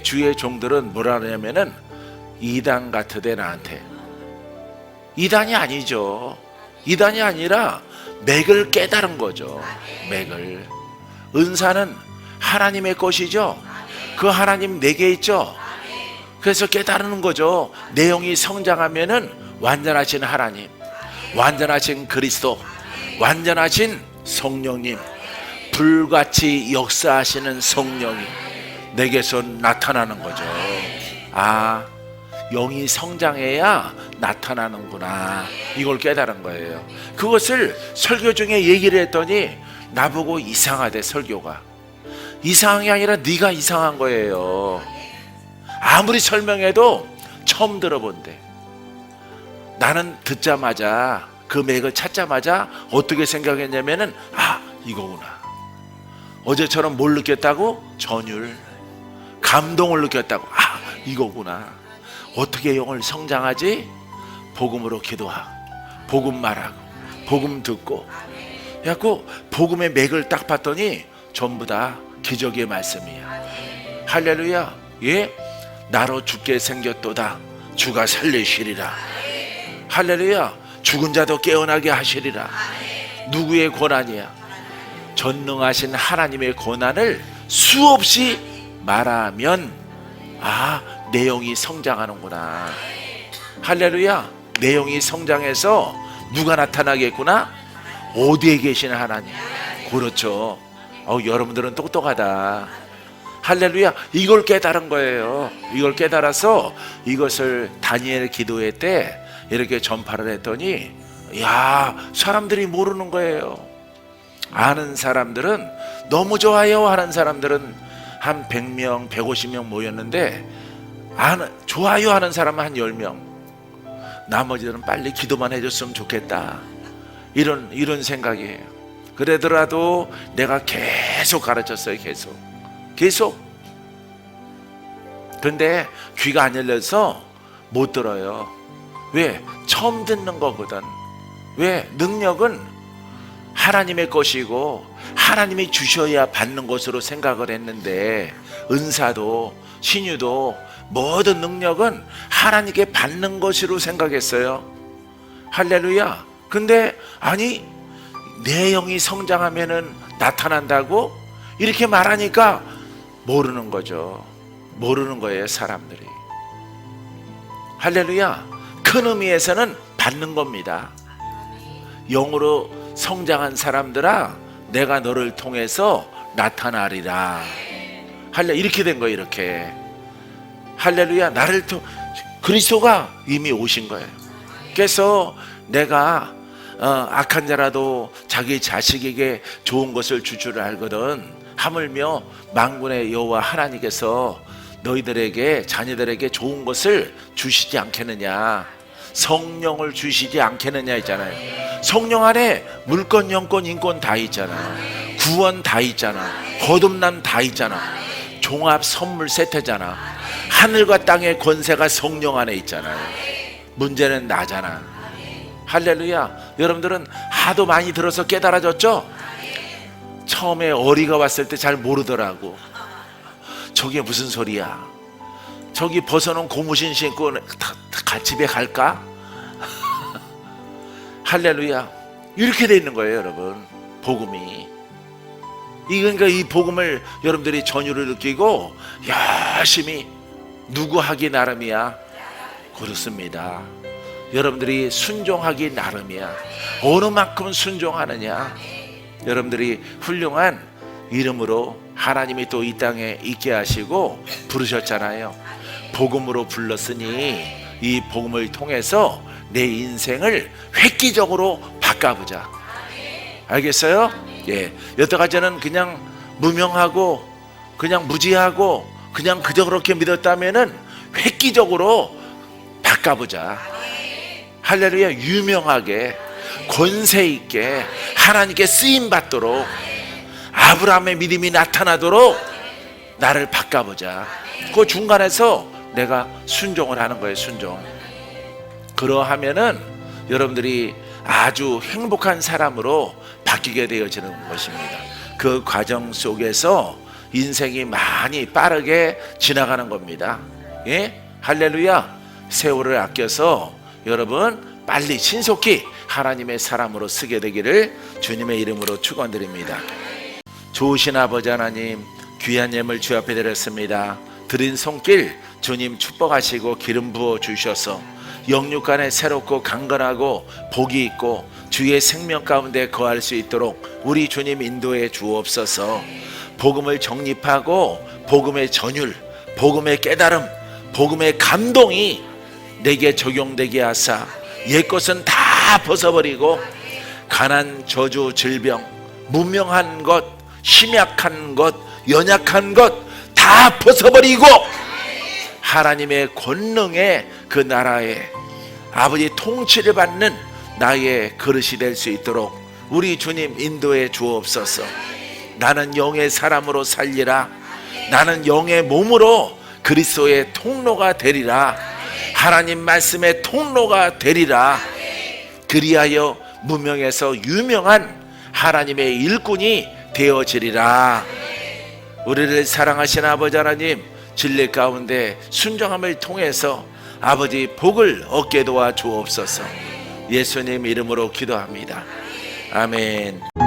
주의 종들은 뭐라 하냐면은 이단 같으대 나한테. 이단이 아니죠. 이단이 아니라 맥을 깨달은 거죠. 맥을. 은사는 하나님의 것이죠. 그 하나님 내게 있죠. 그래서 깨달는 거죠. 내용이 성장하면은 완전하신 하나님, 완전하신 그리스도, 완전하신 성령님, 불같이 역사하시는 성령이 내게서 나타나는 거죠. 아, 영이 성장해야 나타나는구나, 이걸 깨달은 거예요. 그것을 설교 중에 얘기를 했더니 나보고 이상하대. 설교가 이상한 게 아니라 네가 이상한 거예요. 아무리 설명해도 처음 들어본대. 나는 듣자마자, 그 맥을 찾자마자 어떻게 생각했냐면은, 아, 이거구나. 어제처럼 뭘 느꼈다고? 전율, 감동을 느꼈다고. 아, 이거구나. 어떻게 영을 성장하지? 복음으로 기도하고, 복음 말하고, 복음 듣고. 그래갖고 복음의 맥을 딱 봤더니 전부 다 기적의 말씀이야. 할렐루야. 예? 나로 죽게 생겼도다. 주가 살리시리라. 할렐루야. 죽은 자도 깨어나게 하시리라. 누구의 권한이야? 전능하신 하나님의 권한을 수없이 말하면, 아, 내용이 성장하는구나. 할렐루야. 내용이 성장해서 누가 나타나겠구나? 어디에 계신 하나님. 그렇죠. 여러분들은 똑똑하다. 할렐루야. 이걸 깨달은 거예요. 이걸 깨달아서 이것을 다니엘 기도회 때 이렇게 전파를 했더니, 야, 사람들이 모르는 거예요. 아는 사람들은 너무 좋아요 하는 사람들은 한 100명, 150명 모였는데, 좋아요 하는 사람은 한 10명. 나머지들은 빨리 기도만 해줬으면 좋겠다, 이런 생각이에요. 그러더라도 내가 계속 가르쳤어요. 계속. 근데 귀가 안 열려서 못 들어요. 왜? 처음 듣는 거거든. 왜? 능력은 하나님의 것이고 하나님이 주셔야 받는 것으로 생각을 했는데, 은사도 신유도 모든 능력은 하나님께 받는 것으로 생각했어요. 할렐루야. 근데 아니, 내 영이 성장하면은 나타난다고 이렇게 말하니까 모르는 거죠. 모르는 거예요, 사람들이. 할렐루야. 큰 의미에서는 받는 겁니다. 영으로 성장한 사람들아, 내가 너를 통해서 나타나리라. 할렐루야. 이렇게 된 거예요. 이렇게. 할렐루야. 나를 그리스도가 이미 오신 거예요. 그래서 내가 악한 자라도 자기 자식에게 좋은 것을 줄 줄 알거든. 하물며 만군의 여호와 하나님께서 너희들에게, 자녀들에게 좋은 것을 주시지 않겠느냐, 성령을 주시지 않겠느냐 있잖아요. 성령 안에 물권, 영권, 인권 다 있잖아. 구원 다 있잖아. 거듭남 다 있잖아. 종합 선물 세트잖아. 하늘과 땅의 권세가 성령 안에 있잖아요. 문제는 나잖아. 할렐루야. 여러분들은 하도 많이 들어서 깨달아졌죠? 처음에 어리가 왔을 때 잘 모르더라고. 저게 무슨 소리야? 저기 벗어놓은 고무신 신고 집에 갈까? 할렐루야. 이렇게 돼 있는 거예요, 여러분. 복음이. 그러니까 이 복음을 여러분들이 전율을 느끼고 열심히, 누구 하기 나름이야? 그렇습니다. 여러분들이 순종하기 나름이야. 어느 만큼 순종하느냐. 여러분들이 훌륭한 이름으로 하나님이 또 이 땅에 있게 하시고 부르셨잖아요. 복음으로 불렀으니 이 복음을 통해서 내 인생을 획기적으로 바꿔보자. 알겠어요? 예. 여태까지는 그냥 무명하고 그냥 무지하고 그냥 그저 그렇게 믿었다면은 획기적으로 바꿔보자. 할렐루야. 유명하게, 권세 있게, 하나님께 쓰임 받도록, 아브라함의 믿음이 나타나도록 나를 바꿔보자. 그 중간에서 내가 순종을 하는 거예요. 순종. 그러하면은 여러분들이 아주 행복한 사람으로 바뀌게 되어지는 것입니다. 그 과정 속에서 인생이 많이 빠르게 지나가는 겁니다. 예? 할렐루야. 세월을 아껴서 여러분 빨리 신속히 하나님의 사람으로 쓰게 되기를 주님의 이름으로 축원드립니다. 좋으신 아버지 하나님, 귀한 예물 주 앞에 드렸습니다. 드린 손길 주님 축복하시고 기름 부어 주셔서 영육간에 새롭고 강건하고 복이 있고 주의 생명 가운데 거할 수 있도록 우리 주님 인도해 주옵소서. 복음을 정립하고 복음의 전율, 복음의 깨달음, 복음의 감동이 내게 적용되게 하사 옛것은 다 벗어버리고 가난, 저주, 질병, 무명한 것, 심약한 것, 연약한 것 다 벗어버리고 하나님의 권능의 그 나라에 아버지 통치를 받는 나의 그릇이 될 수 있도록 우리 주님 인도해 주옵소서. 나는 영의 사람으로 살리라. 나는 영의 몸으로 그리스도의 통로가 되리라. 하나님 말씀의 통로가 되리라. 그리하여 무명에서 유명한 하나님의 일꾼이 되어지리라. 우리를 사랑하신 아버지 하나님, 진리 가운데 순종함을 통해서 아버지 복을 얻게 도와 주옵소서. 예수님 이름으로 기도합니다. 아멘.